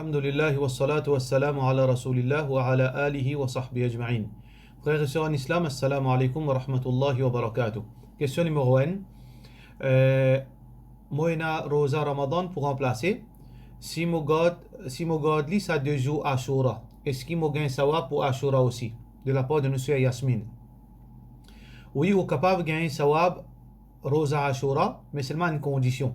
Alhamdulillah wa salatu wa salamu ala rasulillah wa ala alihi wa sahbihi ajma'in. Frères et sœurs en islam, assalamu alaikum wa rahmatullahi wa barakatuh. Question numéro 1. Moina Rosa Ramadan pour remplacer. Si mo God li sa 2 jours Ashura, est-ce qu'il mo gagne sawa pour Ashura aussi? De la part de monsieur Yasmine. Oui, ou capable de gagner sawab Rosa Ashura, mais seulement à une condition.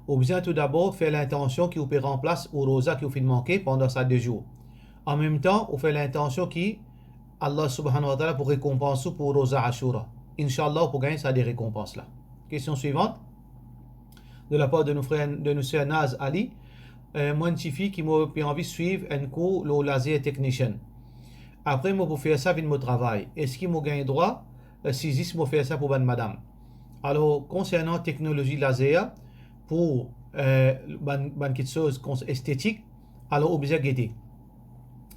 Ou bien tout d'abord faire l'intention qui vous peut remplacer ou Rosa qui vous fait manquer pendant ces 2 jours. En même temps, vous fait l'intention qui Allah subhanahu wa ta'ala pour récompenser pour Rosa Ashura. Inch'Allah pour gagner ça des récompenses là. Question suivante. De la part de nos frères de monsieur Naz Ali. Moi une fille qui m'a envie de suivre un cours le laser technician. Après moi pour faire ça avec mon travail. Est-ce qu'il m'a gagné droit si je m'a fait ça pour madame? Alors concernant technologie laser pour quelque chose esthétique, alors obligé de guetter.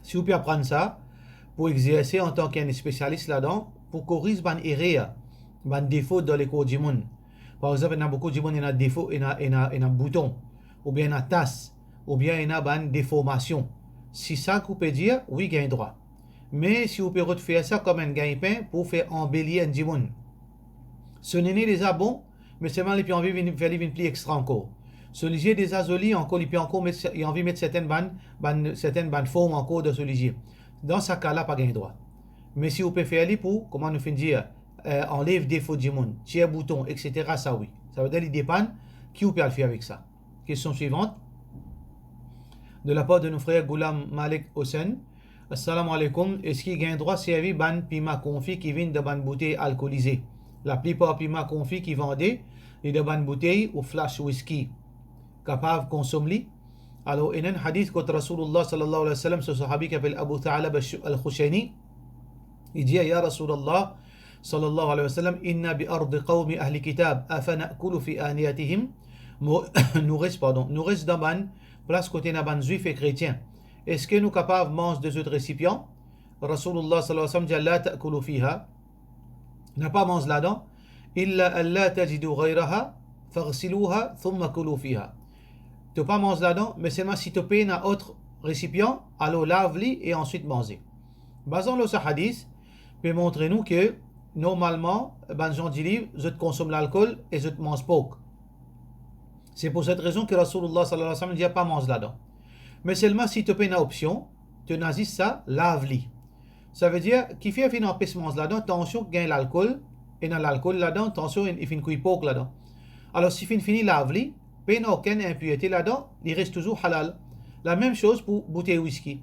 Si vous pouvez apprendre ça pour exercer en tant qu'un spécialiste là-dedans, pour corriger les erreurs, les défauts dans les cours du monde. Par exemple, il y a beaucoup de monde qui ont des défauts, il y a un bouton, ou bien une tasse, ou bien il y a une déformation. Si ça, vous pouvez dire, oui, il y a un droit. Mais si vous pouvez refaire ça comme un gagne-pain pour faire embellir un monde. Ce n'est déjà bon, mais seulement il peut envie de faire une pli extra encore. Celui des azolis encore, il peut encore mettre, il a envie de mettre certaines bandes formes encore de celui. Dans ce cas-là, pas gain droit. Mais si vous pouvez faire pour, comment nous dire, enlève défaut du monde, tiers bouton, etc., ça oui. Ça veut dire qu'il dépend qui vous peut le faire avec ça. Question suivante. De la part de nos frères Goulam Malik Hossein. Assalamu alaikum. Est-ce qu'il gagne droit servir ban pima confit qui vient de ban bouteille alcoolisée? La plupart pima confit qui vendaient les de ban bouteille ou flash whisky. Capable de consommer. Alors, il y a un hadith que Rasulullah sallallahu alayhi wa sallam, ce sahabi qui s'appelle Abu Tha'alab al-Khushani, il dit, Ya Rasulullah sallallahu alayhi wa sallam, Inna bi ardi qawmi ahli kitab, afana'kulu fi aniyatihim, nous reste dans ban, place côté na ban juif et chrétien. Est-ce que nous sommes capables de manger de ce récipient? Rasulullah sallallahu alayhi wa sallam dit, La ta'kulu fiha, n'a pas mangé là-dedans, illa alla tajidu ghayraha, faghsiluha, thumma kulu fiha. Tu ne peux pas manger là-dedans, mais seulement si tu payes un autre récipient, alors lave-le et ensuite manger. Basant le hadith, peut montrer nous que normalement, les gens disent, je consomme l'alcool et je mange pas. C'est pour cette raison que Rasulullah sallallahu alayhi wa sallam dit pas manger là-dedans. Mais seulement si tu payes une option, tu nazis ça, lave-le. Ça veut dire qu'il fait un empêchement là-dedans, attention, gagne l'alcool, et dans l'alcool là-dedans, attention, il fait une couille poke là-dedans. Alors si fini lave-le, il n'y a aucune impureté là-dedans, il reste toujours halal. La même chose pour bouteille whisky.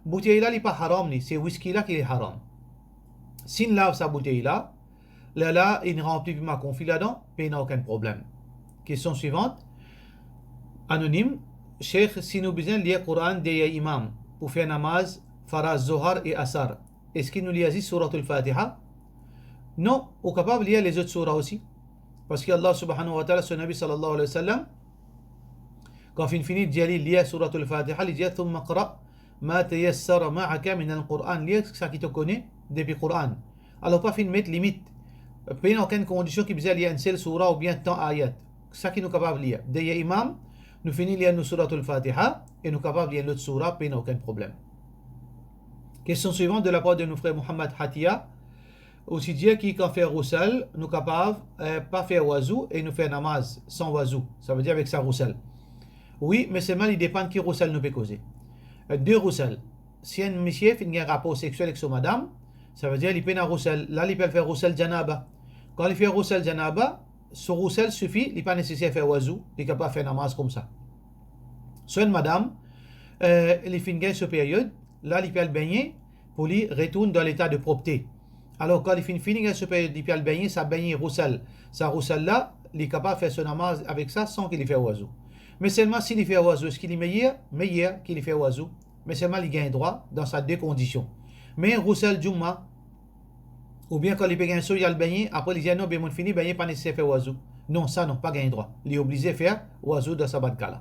Bouteille là, il n'est pas haram, c'est whisky là qui est haram. S'il lave sa bouteille là, il ne remplit plus ma confit là-dedans, il n'y a aucun problème. Question suivante. Anonyme. Cheikh, si nous besoin de lire le Coran des imams pour faire namaz, faraz, zohar et asar, est-ce qu'il nous lit surat al-Fatiha? Non, on est capable de lire les autres surahs aussi. Parce qu'Allah subhanahu wa ta'ala, son Nabi sallallahu alayhi wa sallam, quand il finit de lire surat al-Fatiha, il dit Thumma qra ma tayassara ma'aka min al-Qur'an. Lire ça qui te connaît depuis le Coran. Alors, pas fin mettre limite. Pas dans aucune condition qui besoin lire une seule surah ou bien tant ayat. Ça qui nous capable de lire. Des imams, nous finissons de lire surat al-Fatiha et nous capables de lire l'autre surah, pas aucun problème. Question suivante de la part de nos frères Muhammad Hatia. Aussi dire qui quand fait roussel, nous capables pas faire oiseau et nous faire namaz sans oiseau. Ça veut dire avec sa roussel. Oui, mais seulement il dépend qui roussel nous peut causer. 2 roussel. Si un monsieur fait un rapport sexuel avec son madame, ça veut dire qu'il peut un roussel. Là, il peut faire roussel janaba. Quand il fait roussel janaba, ce roussel suffit, il n'est pas nécessaire de faire oiseau, il est capable de faire namaz comme ça. Soit une madame, il fait une période, là, il peut le baigner pour lui retourner dans l'état de propreté. Alors, quand il finit ce période, il peut le baigner, ça baigne roussel. Ça roussel là, il est capable de faire son namaz avec ça sans qu'il fait oiseau. Mais seulement s'il fait oiseau, est-ce qu'il est meilleur? Meilleur qu'il fait oiseau. Mais seulement il gagne droit dans sa 2 conditions. Mais roussel Jumma, ou bien quand il peut gagner ça, il a le baigner, après il dit non, bien mon fini, baigner, pas nécessaire de faire oiseau. Non, ça non, pas gagner droit. Il est obligé de faire oiseau dans sa bande là.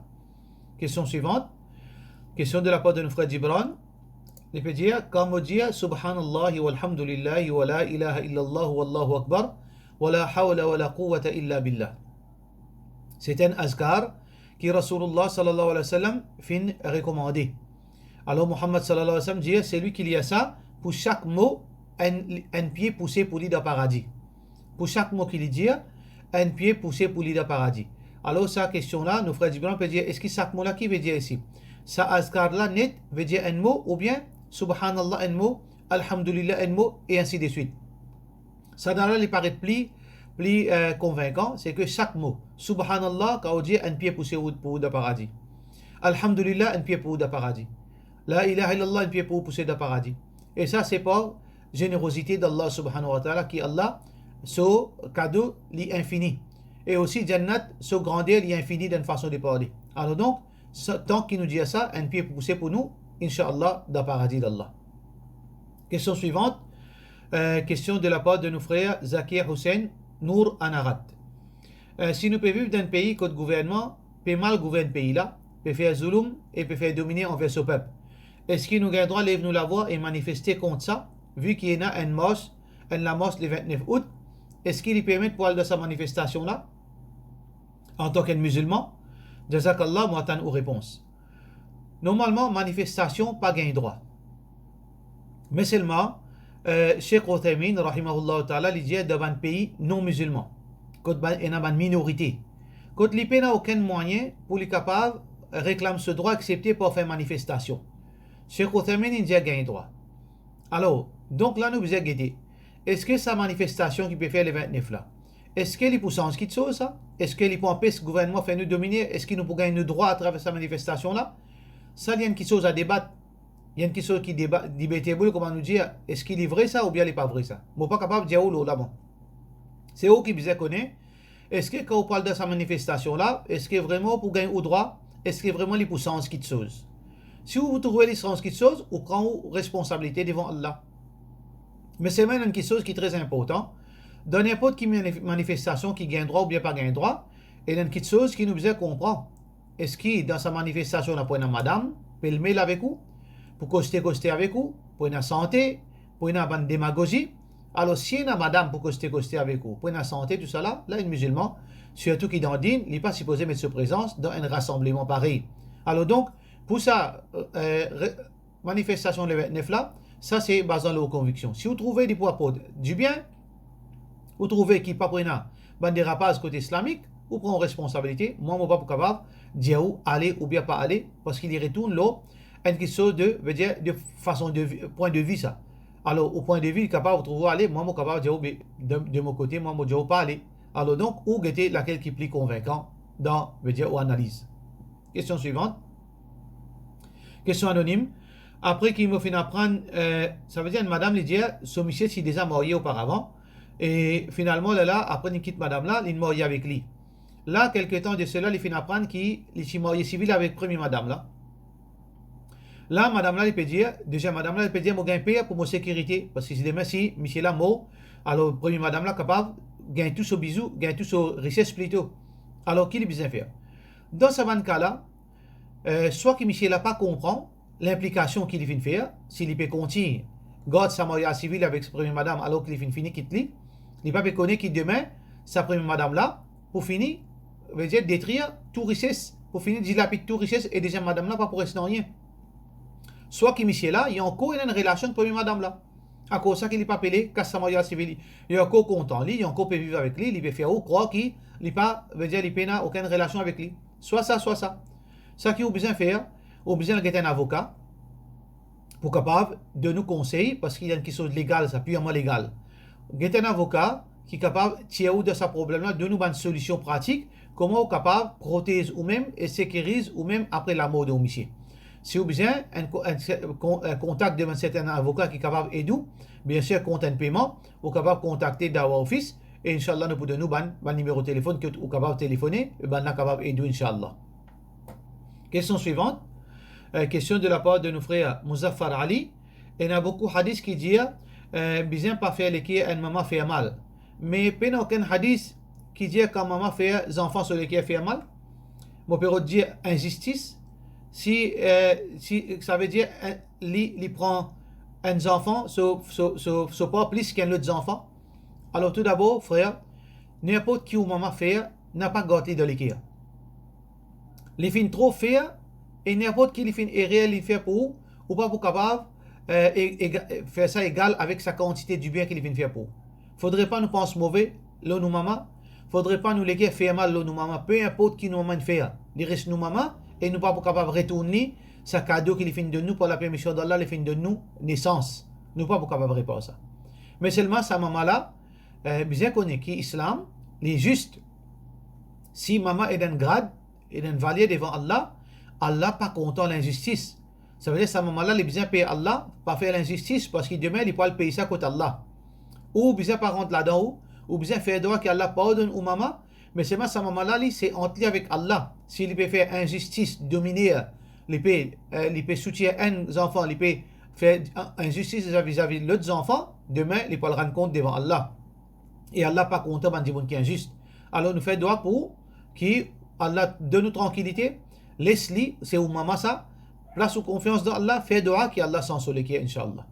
Question suivante. Question de la part de notre frère Gibran. Il peut dire, comme on dit, Subhanallah walhamdulillah wa la ilaha illallah wallahu akbar wa la hawla wa la quwwata illa billah. C'est un azkar qui Rasulullah sallallahu alayhi wa sallam fin recommandé. Alors Muhammad sallallahu alayhi wa sallam dit, c'est lui qui lit ça, pour chaque mot, un pied poussé pour l'île de paradis. Pour chaque mot qu'il dit, un pied poussé pour l'île de paradis. Alors, sa question-là, nos frères d'Ibrahim peuvent dire, est-ce que chaque mot-là qui veut dire ici? Ça azkar-là net veut dire un mot, ou bien subhanallah un mot, alhamdulillah un mot, et ainsi de suite. Ça dans là, il paraît plus convaincant, c'est que chaque mot, subhanallah, quand on dit un pied poussé pour le paradis. Alhamdulillah, un pied pour le paradis. La ilaha illallah, un pied pour pousser le paradis. Et ça, c'est par générosité d'Allah subhanahu wa ta'ala, qui Allah, ce cadeau, l'infini. Et aussi, Jannat, ce grandeur, l'infini d'une façon de parler. Alors donc, tant qu'il nous dit ça, un pied poussé pour nous, Inch'Allah, dans le paradis d'Allah. Question suivante. Question de la part de nos frères Zakir Hussein, Nour Anarat. Si nous pouvons vivre dans un pays que le gouvernement peut mal gouverner le pays là, peut faire zulum et peut faire dominer envers ce peuple, est-ce qu'il nous a le droit de lever nous la voix et manifester contre ça, vu qu'il y a une marche le 29 août, est-ce qu'il permet pour aller de sa manifestation là, en tant que musulman? Jazakallah, moi t'en aux réponses. Normalement, manifestation, pas gain droit. Mais seulement, Cheikh Uthaymin, rahimahullah ta'ala, il dit dans un pays non musulman, quand il y a une minorité, quand il n'a aucun moyen pour les capables réclamer ce droit accepté pour faire manifestation. Cheikh Uthaymin, il dit gain droit. Alors, donc là, nous vous avons guetté. Est-ce que sa manifestation qui peut faire le 29 là, est-ce qu'elle est pour sens qui chose ça? Est-ce qu'elle est pour empêcher le gouvernement de faire nous dominer? Est-ce qu'il nous peut gagner le droit à travers sa manifestation là? Ça, il y a une chose à débattre. Il y a une question qui débat, comment nous dire, est-ce qu'il est vrai ça ou bien il n'est pas vrai ça? Je ne suis pas capable de dire où là-bas. C'est eux qui vous connaissent. Est-ce que quand on parle de sa manifestation là, est-ce que vraiment pour gagner au droit, est-ce que vraiment il est pour sens qui chose? Si vous trouvez les sens qui chose, vous prenez responsabilité devant Allah. Mais c'est même une chose qui est très importante. Dans n'importe quelle manifestation qui gagne droit ou bien pas gagne droit, il y a une chose qui nous faisait comprendre. Est-ce qu'il, dans sa manifestation, on a une madame, peut le mettre avec vous, pour coster avec vous, pour une santé, pour une bonne démagogie? Alors, si il y a une madame pour coster avec vous, pour une santé, tout ça là, un musulman, surtout qui dans le din, il n'est pas supposé mettre sa présence dans un rassemblement pareil. Alors donc, pour sa manifestation le 29 là, ça c'est basé sur nos convictions. Si vous trouvez des poids du bien, vous trouvez qu'il n'y a pas de dérapage côté islamique, vous prenez responsabilité. Moi, je ne suis pas capable de dire où aller ou bien pas aller, parce qu'il y retourne là, une question de façon de point de vue ça. Alors, au point de vue, il est capable de trouver aller, moi, je suis capable de dire de mon côté, moi, je ne dis pas aller. Alors donc, où est laquelle qui est plus convaincant dans, ou analyse. Question suivante. Question anonyme. Après qu'il me fait apprendre, ça veut dire une madame lui dit, son monsieur s'est déjà marié auparavant, et finalement, là, après il quitte madame là, il est marié avec lui. Là, quelque temps de cela, il fait apprendre qu'il est marié civil avec première madame là. Là, madame là, il peut dire, déjà madame là, il peut dire, moi, gagne payer pour ma sécurité, parce que si demain, si monsieur là mort, alors première madame là, capable, gagne tout ce bisou, gagne tout ce richesse plutôt. Alors, qu'il est besoin de faire? Dans ce cas là, soit que monsieur là pas comprend l'implication qu'il vient de faire, s'il peut continuer, garde sa mariage civil avec sa première madame, alors qu'il finit quitte lui, il ne peut pas connaître qu'il demain, sa première madame là, pour finir, veut dire détruire toute richesse, pour finir dilapider toute richesse, et déjà madame là, pas pour rester dans rien. Soit que monsieur là, il y a encore une relation avec première madame là. À cause de ça qu'il n'est pas appelé, casse sa mariage civil, il est encore content, il est encore peut vivre avec lui, il peut faire ou croire qu'il n'est pas, veut dire, il n'a aucune relation avec lui. Soit ça, soit ça. Ça qu'il a besoin de faire, il a besoin de un avocat pour capable de nous conseiller, parce qu'il y a une question légale, ça purement légal. Get un avocat qui est capable de tirer de ce problème-là, de nous donner une solution pratique, comment on est capable de protéger ou même et sécuriser ou même après la mort de monsieur. Si vous avez besoin un contact de un certain avocat qui est capable d'aider, bien sûr, compte un paiement, vous êtes capable de contacter Dawa Office, et Inch'Allah, nous pouvons nous donner un numéro de téléphone que vous êtes capable de téléphoner, et nous sommes capable d'aider, Inch'Allah. Question suivante. Question de la part de nos frères Muzaffar Ali. Il y a beaucoup de hadiths qui disent besoin pas faire les qui une maman fait mal. Mais il n'y a aucun hadith qui dit quand maman fait les enfants sur les qui fait mal. Mon père dit injustice. Si ça veut dire il prend un enfant sur pas plus qu'un autre enfant. Alors tout d'abord, frère, n'importe qui ou maman fait n'a pas gâté de l'équerre. les fins trop faire, et n'importe qui les fin est réel, il fait pour, ou pas pour capable, faire ça égal avec sa quantité du bien qu'il vient faire pour. Faudrait pas nous penser mauvais, l'eau nous maman, faudrait pas nous léguer faire mal l'eau nous maman, peu importe qui nous maman fait, il reste nous maman, et nous pas capable de retourner sa cadeau qu'il finit de nous pour la permission d'Allah, il finit de nous naissance. Nous pas capable de répondre ça. Mais seulement sa maman là, bien connaît qui islam, il est juste. Si maman est d'un grade, est d'un valier devant Allah, Allah pas content l'injustice. Ça veut dire que sa maman là, il bien payer Allah, pas faire l'injustice, parce qu'il demain, il peut le payer ça contre Allah. Ou bien par contre là-dedans, ou bien faire droit qu'Allah pardonne ou maman, mais c'est sa maman là, c'est entre lui avec Allah. S'il peut faire injustice, dominer, il peut soutenir un enfant, il peut faire injustice vis-à-vis de l'autre enfant, demain, il peut le rendre compte devant Allah. Et Allah pas content de dire qui est injuste. Alors nous faisons droit pour que Allah donne nous tranquillité, laisse-lui, c'est où maman ça, place ou confiance dans Allah, fait droit qu'Allah s'en solide, Inch'Allah.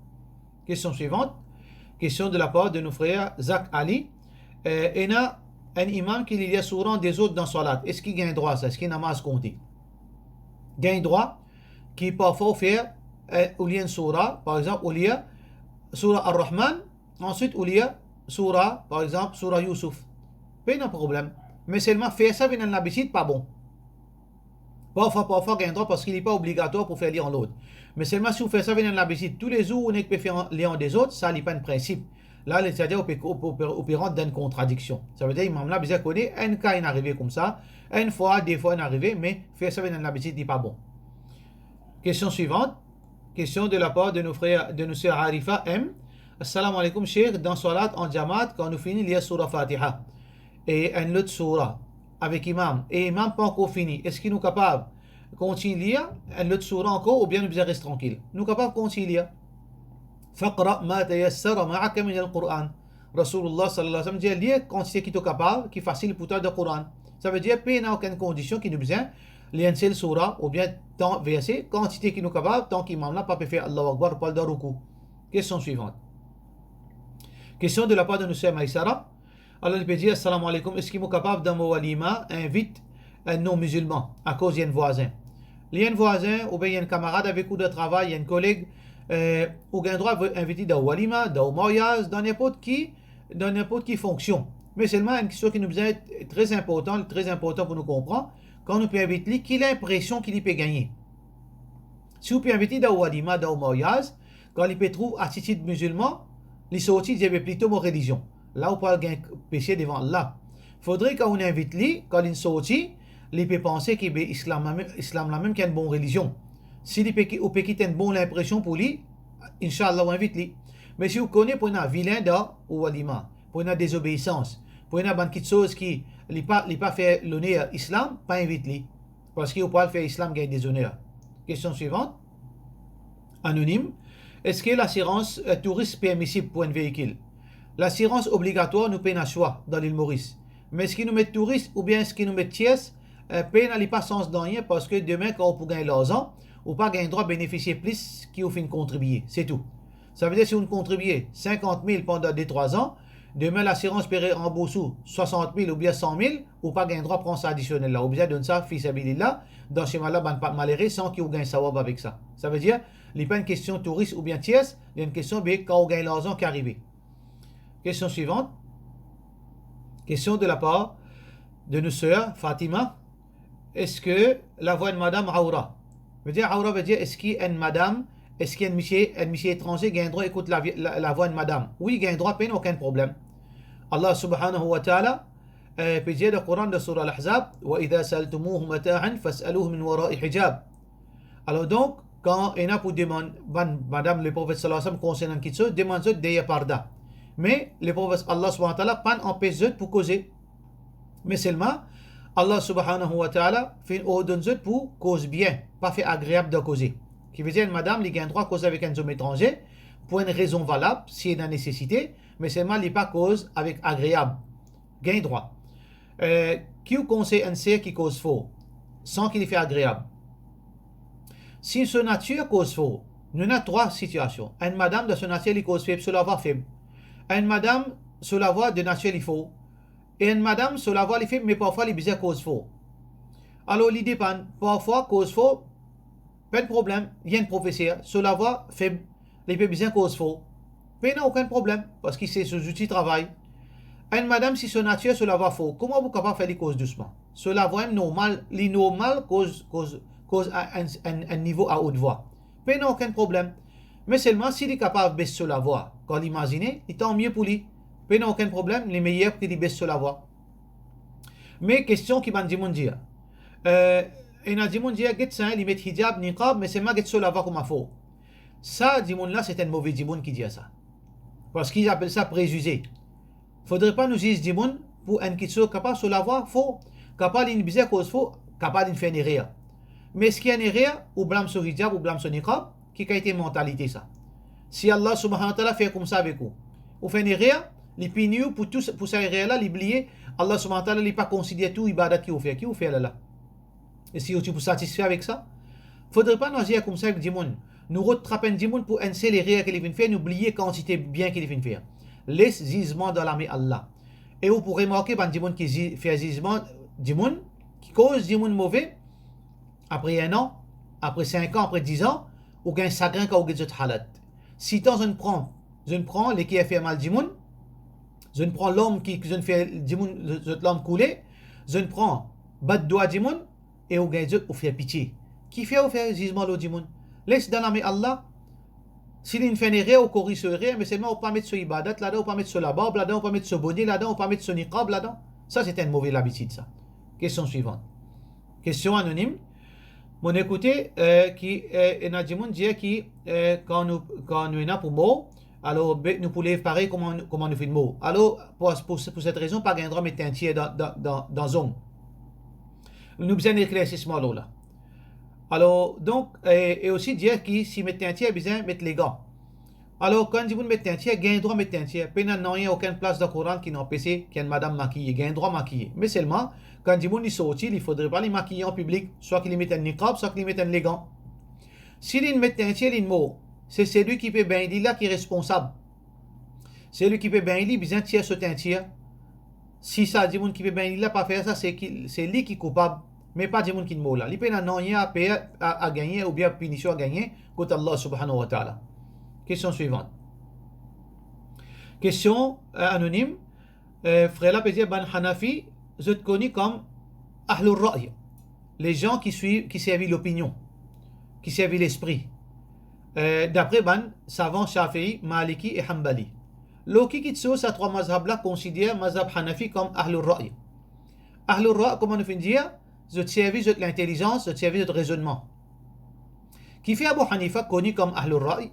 Question suivante. Question de la part de nos frères Zach Ali. Il y a un imam qui lit souvent des autres dans Salat. Est-ce qu'il gagne droit ça? Est-ce qu'il n'a pas à se compter? Gagne droit qui parfois faire ou lire une surah, par exemple, ou lire surah Ar-Rahman, ensuite ou lire surah, par exemple, surah Yusuf. Pas de problème. Mais seulement faire ça vient l'habitude, pas bon. Parfois, gagne droit parce qu'il n'est pas obligatoire pour faire lire en l'autre. Mais seulement si vous faites ça vient l'habitude, tous les jours, on est peut faire lire des autres, ça n'est pas un principe. Là, c'est-à-dire, on peut rentrer dans une contradiction. Ça veut dire, l'imam là, bien connaît, un cas est arrivé comme ça, une fois, des fois, il est arrivé, mais faire ça vient l'habitude n'est pas bon. Question suivante. Question de la part de nos frères, de nos sœurs Arifa M. Assalamu alaikum, Cheikh, dans Salat en Jamaat, quand nous finissons lire surah Fatiha et un autre surah avec imam, et imam pas encore fini, est-ce qu'il nous capable de continuer un autre surah encore ou bien nous rester tranquille? Nous capables de continuer. Faqra ma tayassara ma'aka min al-Qur'an. Rasulullah sallallahu alayhi wa sallam dit lire quantité qui est capable, qui est facile pour toi de Qur'an. Ça veut dire qu'il n'y a aucune condition qui nous besoin lire une seule surah ou bien tant verset, quantité qui nous capable, tant qu'imam n'a pas pu faire Allahu Akbar, pas de ruku. Question suivante. Question de la part de nous sœurs Maïsara. Alors il peut dire assalamu alaikum, est-ce qu'il est capable dans mon walima invite un non-musulman à cause d'un voisin? Il y a un voisin ou bien il y a un camarade avec qui de travail, il y a un collègue ou bien droit inviter dans walima, dans mariage, dans n'importe qui fonction. Mais seulement une question qui nous est très importante pour nous comprendre, quand nous pouvons inviter qui a l'impression qu'il peut gagner. Si vous pouvez inviter dans walima, dans mariage, quand il peut trouver attitude musulman, il sortit dit plutôt mon religion. Là, on peut gagner péché devant Allah. Faudrait qu'on invite lui, quand il sortit, il peut penser que l'islam là même qu'il a une bonne religion. Si il peut quitter une bonne impression pour lui, Inch'Allah, on invite lui. Mais si vous connaissez pour un vilain dans ou walima, pour une désobéissance, pour une bonne chose qui n'est pas fait l'honneur à l'islam, pas invite lui. Parce qu'il ne peut pas faire l'islam gagner des honneurs. Question suivante. Anonyme. Est-ce que l'assurance touriste permissible pour un véhicule? L'assurance obligatoire nous paye un choix dans l'île Maurice. Mais est-ce qu'il nous met touriste ou bien est-ce qu'il nous met tiers? Paye n'a pas sens dans rien parce que demain, quand on peut gagner l'argent, ou pas gagner droit bénéficier plus qui vous fait contribuer. C'est tout. Ça veut dire si vous contribuez 50 000 pendant 2-3 ans, demain l'assurance paierait rembourser 60 000 ou bien 100 000, ou pas gagner droit prendre ça additionnel là. Ou bien donner ça, fils là, dans ce schéma-là, pas malheureux sans qu'il vous gagne sawab avec ça. Ça veut dire, il n'est pas une question touriste ou bien tiers, il y a une question quand on gagne l'argent qui arrive. Question suivante. Question de la part de nos sœurs Fatima. Est-ce que la voix de madame Aura veut dire Aura veut dire est-ce qu'il y a une madame, est-ce qu'il y a un monsieur étranger qui a un droit d'écouter la voix de madame? Oui, il a un droit, pas aucun problème. Allah subhanahu wa ta'ala peut dire le Coran de Surah Al-Ahzab wa idha saltumuhu mata'an fas'aluhu min wara'i hijab. Alors donc, quand il y a pour demander, madame le prophète sallallahu alayhi wa sallam concernant quelque chose, demande derrière parda. Mais le prophète Allah subhanahu wa ta'ala pas empêche pour causer. Mais seulement, Allah subhanahu wa ta'ala fait une ordre pour cause bien, pas fait agréable de causer. Qui veut dire, madame, il a un droit à causer avec un homme étranger pour une raison valable, s'il y a une nécessité, mais seulement il n'est pas cause avec agréable. Gain droit. Qui vous conseille un ser qui cause faux, sans qu'il fait agréable? Si son nature cause faux, nous avons 3 situations. Une madame de son nature, il cause faible, sur la voix faible. Une madame, sur la voix de nature, il faut. Et une madame, sur la voix, il fait, mais parfois, il bizarre cause faux. Alors, l'idée, parfois, cause faux, pas de problème, il y a un professeur, sur la voie faible, il peut bien cause faux. Mais il n'a aucun problème, parce qu'il sait ses outils de travail. Une madame, si son nature sur la voie faux, comment vous êtes capable de faire les causes doucement? Sur la voie normale, les normales cause un niveau à haute voix. Mais il n'a aucun problème. Mais seulement s'il est capable de baisser sur la voie, quand l'imaginer, il tant mieux pour lui. Mais il n'a aucun problème, les meilleurs qu'il baisse sur la voie. Mais question qui m'a dit mon dire. Il a dit mon dire, il met hijab, niqab, mais c'est pas sur la voie comme il faut. Ça, dit mon là, c'est un mauvais dimoun qui dit ça. Parce qu'ils appellent ça préjugé. Faudrait pas nous dire dimoun pour un qui soit capable sur la voie, faux. Capable d'une bizarre cause faux, capable d'une faire une rire. Mais ce qui est une rire, ou blâme sur hijab, ou blâme sur niqab, qui a été mentalité ça. Si Allah subhanahu wa ta'ala fait comme ça avec vous, vous faites une rire, les pignous pour ça rire là, l'oublier, Allah subhanahu wa ta'ala n'est pas considéré tout ibadat qui vous fait là. Et si vous êtes satisfait avec ça, faudrait pas nous dire comme ça avec dimoun. Nous rattrapons dimoun pour un seul rire qu'il vient faire, n'oublier quantité bien qu'il vient faire. Laisse gisement dans la main Allah. Et vous pourrez remarquer ban dimoun qui fait gisement dimoun, qui cause dimoun mauvais, après 1 an, après 5 ans, après 10 ans, ou gain chagrin quand vous avez halat. Si tant je ne prends les qui a fait mal dimoun, je ne prends l'homme qui fait dimoun, l'homme coulé, je ne prends bad doigt dimoun, et vous gain ou fait pitié. Qui fait ou fait gisement le dimoun? Laisse dans la main Allah. S'il y a une fénérée ou corrige sur rien, mais seulement on peut pas mettre sur ibadat là-dedans, on peut pas mettre sur la barbe là-dedans, on peut pas mettre sur bonnet là-dedans, on peut pas mettre sur niqab là-dedans. Ça, c'est une mauvaise habitude, ça. Question suivante. Question anonyme. Mon écouté, qui est un dimoun dit qui, quand nous est là pour mot, alors nous pouvons pareil comment nous fait le mot. Alors, pour cette raison, pas gain droit mettre un tiers dans zone. Nous besoin d'éclaircissement là. Alors, donc, et aussi dire que si mettre un tiers, besoin mettre les gants. Alors, quand vous mettez un tiers, gain droit mettre un tiers. Puis, il n'y a aucune place dans le Coran qui n'a pas qu'il y a une madame maquillée, gain droit maquillée. Mais seulement, quand vous sortent, il ne faudrait pas les maquiller en public, soit qu'ils mettent un niqab, soit qu'ils mettent un gants. S'ils mettent un tiers, c'est celui qui peut bien dire là qui est responsable. Celui qui peut bien dire, besoin de tiers sur un tiers. Si ça, dit qui peut bien dire là, pas faire ça, c'est lui qui est coupable. Mais pas du monde qui ne moula. Il peut rien à gagner ou bien punition à gagner contre Allah subhanahu wa ta'ala. Question suivante. Question anonyme. Frère la peut dire ban Hanafi, je te connais comme Ahlul Ra'y. Les gens qui servent l'opinion, qui servent l'esprit. D'après ban savants Shafi'i, Maliki et Hanbali. Loki Kitso, ces 3 mazhab là considèrent mazhab Hanafi comme Ahlul Ra'y. Ahlul Ra'y, comment on fait dire? Je servis de l'intelligence, je servis de raisonnement. Qui fait Abu Hanifa connu comme Ahlul Ra'y,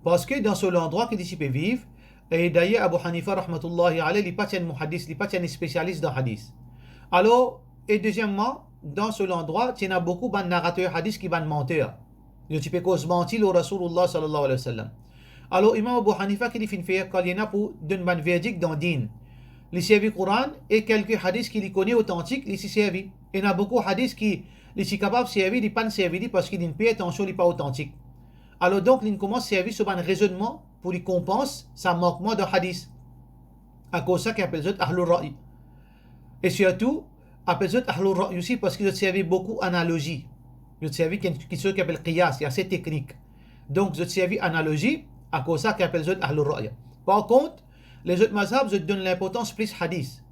parce que dans ce endroit qu'il peut vivre, et d'ailleurs Abu Hanifa rahmatullahi alayhi, il n'est pas un muhaddis, il n'est pas un spécialiste dans hadith. Alors, et deuxièmement, dans ce endroit, il y a beaucoup de narrateurs hadith qui sont menteurs. Je peux cause mentir au Rasulullah sallallahu alayhi wa sallam. Alors, Imam Abu Hanifa qui fait faire quand il y en a pour donner un verdict dans le din. Il servi le Coran et quelques hadiths qu'il connaît authentiques, il s'y servi. Il y en a beaucoup de hadiths qui sont capables de servir, ils ne pas servir parce qu'ils n'ont pas attention, ils ne sont pas authentiques. Alors donc, ils commencent à servir sur un raisonnement pour qu'ils compensent sa manquement de hadith. À cause de ça qu'ils appellent ça Ahlul Ra'y. Et surtout, appellent ça Ahlul Ra'y aussi parce qu'ils ont servi beaucoup d'analogies. Ils ont servi quelque chose qu'ils appellent Qiyas, il y a ces techniques. Donc, ils ont servi analogie à cause de ça qu'ils appellent ça Ahlul Ra'y. Par contre, les autres mazhabs, ils donnent l'importance plus hadith.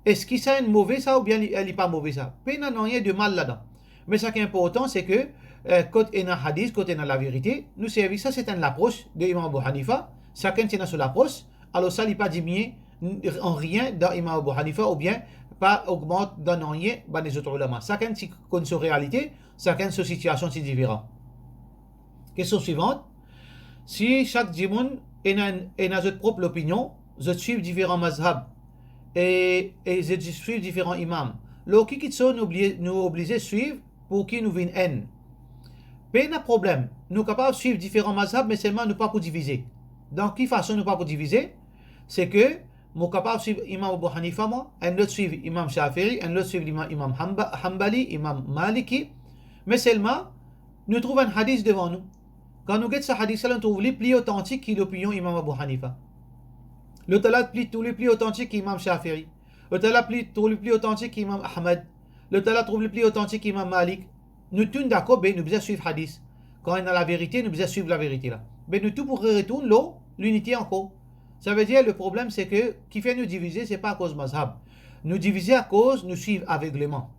Est-ce que c'est mauvais ça ou bien il n'est pas mauvais ça? Il n'y a rien de mal là-dedans. Mais ce qui est important, c'est que quand il y a un hadith, quand il y a la vérité, nous servons ça, c'est une approche de Imam Abu Hanifa. Chacun tient sur l'approche, alors ça n'est pas diminué en rien dans Imam Abu Hanifa ou bien pas augmente dans rien dans les autres ulama. Chacun connaît sa réalité, chacun sa situation c'est différent. Question suivante. Si chaque djimoun a sa propre opinion, je suis différents mazhab et je suis différents imams. Le qui nous oblige à suivre pour qui nous vienne haine. Pas de problème. Nous sommes capables de suivre différents mazhab, mais seulement nous pas pour diviser. Dans quelle façon nous pas pour diviser? C'est que nous sommes capables de suivre Imam Abu Hanifa, un autre suivre Imam Shafi'i, un autre suivre Imam Hanbali, Imam Maliki. Mais seulement, nous trouvons un hadith devant nous. Quand nous regardons ce hadith-là, nous trouvons les plus authentiques qui l'opinion Imam Abu Hanifa. Le talad tous les plus authentiques qu'Imam Shafi'i. Le talad tous les plus authentiques qu'Imam Ahmad. Le tala trouve le plus authentique Imam Malik. Nous tous d'accord, ben nous besoin suivre hadith. Quand on a la vérité, nous besoin suivre la vérité là. Ben nous tout pour retourner l'eau, l'unité encore. Ça veut dire le problème c'est que qui fait nous diviser, c'est pas à cause mazhab. Nous diviser à cause nous suivre aveuglément.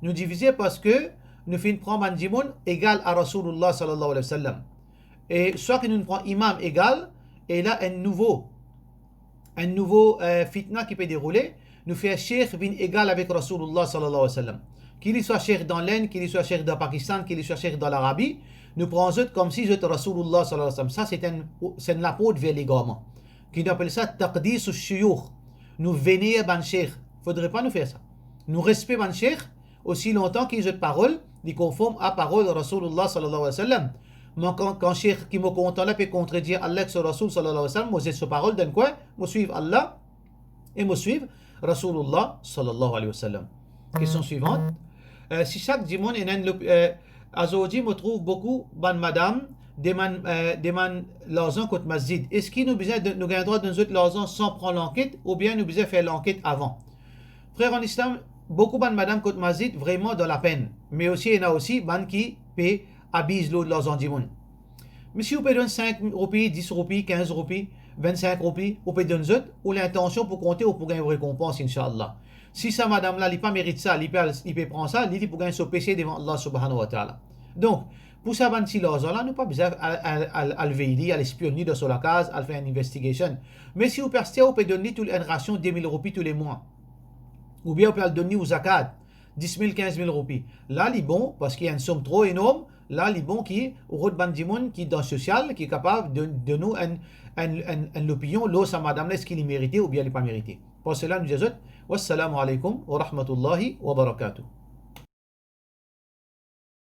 Nous diviser parce que nous finissons prendre un djimoun égal à Rasulullah sallallahu alayhi wa sallam. Et soit que nous prenons imam égal, et là un nouveau fitna qui peut dérouler, nous fait un cheikh vin égal avec Rasulullah sallallahu alayhi wa sallam. Qu'il soit cheikh dans l'Inde, qu'il soit cheikh dans Pakistan, qu'il soit cheikh dans l'Arabie, nous prenons eux comme si j'étais Rasulullah sallallahu alayhi wa sallam. Ça c'est une apôtre vers les gamins. Qui appelle ça taqdis ou shuyukh. Nous vénérer ban cheikh. Faudrait pas nous faire ça. Nous respectons ban cheikh aussi longtemps qu'ils ont parole, ils conforment à parole de Rasulullah sallallahu alayhi wa sallam. Mais quand cheikh qui me content là peut contredire Allah sur Rasul sallallahu alayhi wa sallam, moi j'ai ce parole d'un quoi, moi suivre Allah et moi suivre Rasulullah sallallahu alayhi wa sallam. Question suivante. Si chaque dimanche Azoji me trouve beaucoup bonne madame demande l'argent contre masjid. Est-ce qu'il nous besoin de nous gagner droit de nous autres l'argent sans prendre l'enquête ou bien nous besoin faire l'enquête avant? Frère en islam, beaucoup bonne madame contre masjid vraiment dans la peine. Mais aussi il y en a aussi bonne qui paie abuse l'eau de l'argent du monde. Mais si vous pouvez donner 5 roupies, 10 roupies, 15 roupies, 25 roupies, vous pouvez donner d'autres ou l'intention pour compter ou pour gagner une récompense, Inch'Allah. Si ça, madame là, il pas mérite ça, il peut prendre ça, il pour gagner son péché devant Allah subhanahu wa ta'ala. Donc, pour ça, si l'argent là, nous pas besoin à le veiller, à l'espionner sur la case, à faire une investigation. Mais si vous persistez, vous pouvez donner toute une ration de 10 000 roupies tous les mois. Ou bien vous pouvez le donner aux zakat, 10 000, 15 000 roupies. Là, il est bon, parce qu'il y a une somme trop énorme, là, il est bon qui est au route bandimoun, qui est dans le social, qui est capable de nous une opinion, l'eau, ça madame, est-ce qu'il est mérité ou bien il n'est pas mérité. Pour cela, nous disons, wassalamu alaikum wa rahmatullahi wa barakatuh.